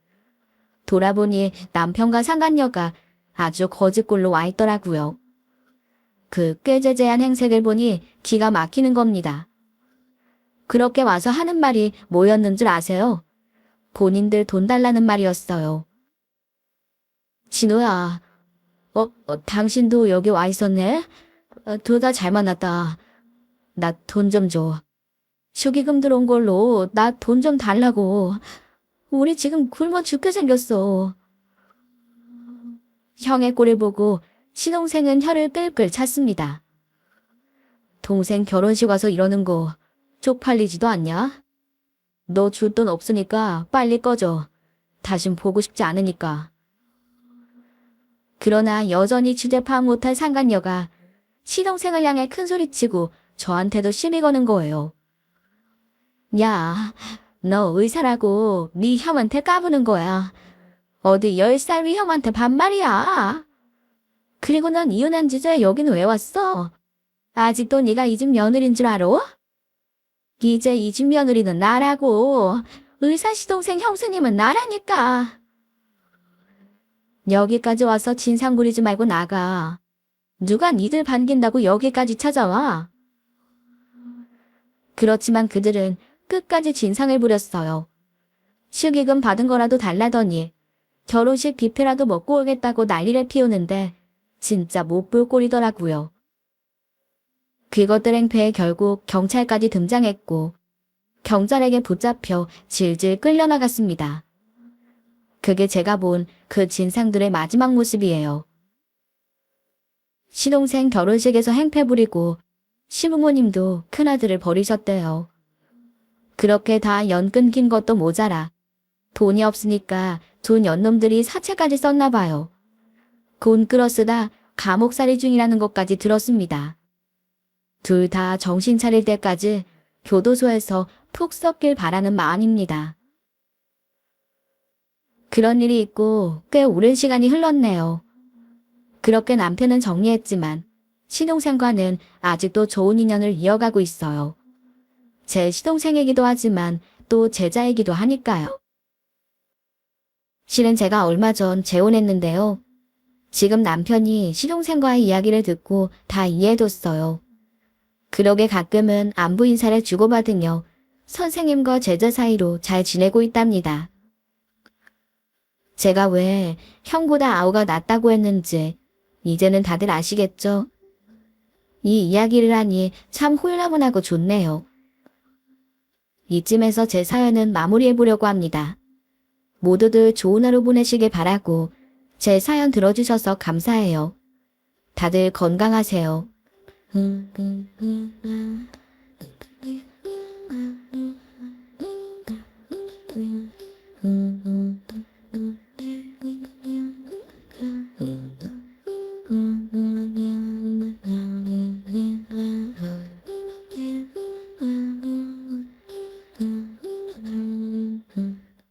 돌아보니 남편과 상간녀가 아주 거짓골로 와 있더라고요. 그 꾀죄죄한 행색을 보니 기가 막히는 겁니다. 그렇게 와서 하는 말이 뭐였는 줄 아세요? 본인들 돈 달라는 말이었어요. 진호야, 당신도 여기 와 있었네? 둘 다 잘 만났다. 나 돈 좀 줘. 축의금 들어온 걸로 나 돈 좀 달라고. 우리 지금 굶어 죽게 생겼어. 형의 꼴을 보고 시동생은 혀를 끌끌 찼습니다. 동생 결혼식 와서 이러는 거 쪽팔리지도 않냐? 너 줄 돈 없으니까 빨리 꺼져. 다신 보고 싶지 않으니까. 그러나 여전히 주제 파악 못한 상간녀가 시동생을 향해 큰소리치고 저한테도 시비 거는 거예요. 야, 너 의사라고 네 형한테 까부는 거야. 어디 10살 위 형한테 반말이야. 그리고 넌 이혼한 주제에 여긴 왜 왔어? 아직도 네가 이 집 며느리인 줄 알아? 이제 이 집 며느리는 나라고. 의사 시동생 형수님은 나라니까. 여기까지 와서 진상 부리지 말고 나가. 누가 니들 반긴다고 여기까지 찾아와? 그렇지만 그들은 끝까지 진상을 부렸어요. 축의금 받은 거라도 달라더니 결혼식 뷔페라도 먹고 오겠다고 난리를 피우는데 진짜 못 볼 꼴이더라고요. 그것들 행패에 결국 경찰까지 등장했고 경찰에게 붙잡혀 질질 끌려나갔습니다. 그게 제가 본 그 진상들의 마지막 모습이에요. 시동생 결혼식에서 행패 부리고 시부모님도 큰아들을 버리셨대요. 그렇게 다 연 끊긴 것도 모자라 돈이 없으니까 돈 연놈들이 사채까지 썼나 봐요. 돈 끌어쓰다 감옥살이 중이라는 것까지 들었습니다. 둘 다 정신 차릴 때까지 교도소에서 푹 썩길 바라는 마음입니다. 그런 일이 있고 꽤 오랜 시간이 흘렀네요. 그렇게 남편은 정리했지만 시동생과는 아직도 좋은 인연을 이어가고 있어요. 제 시동생이기도 하지만 또 제자이기도 하니까요. 실은 제가 얼마 전 재혼했는데요. 지금 남편이 시동생과의 이야기를 듣고 다 이해해뒀어요. 그러게 가끔은 안부 인사를 주고받으며 선생님과 제자 사이로 잘 지내고 있답니다. 제가 왜 형보다 아우가 낫다고 했는지 이제는 다들 아시겠죠? 이 이야기를 하니 참 홀가분하고 좋네요. 이쯤에서 제 사연은 마무리해보려고 합니다. 모두들 좋은 하루 보내시길 바라고 제 사연 들어주셔서 감사해요. 다들 건강하세요.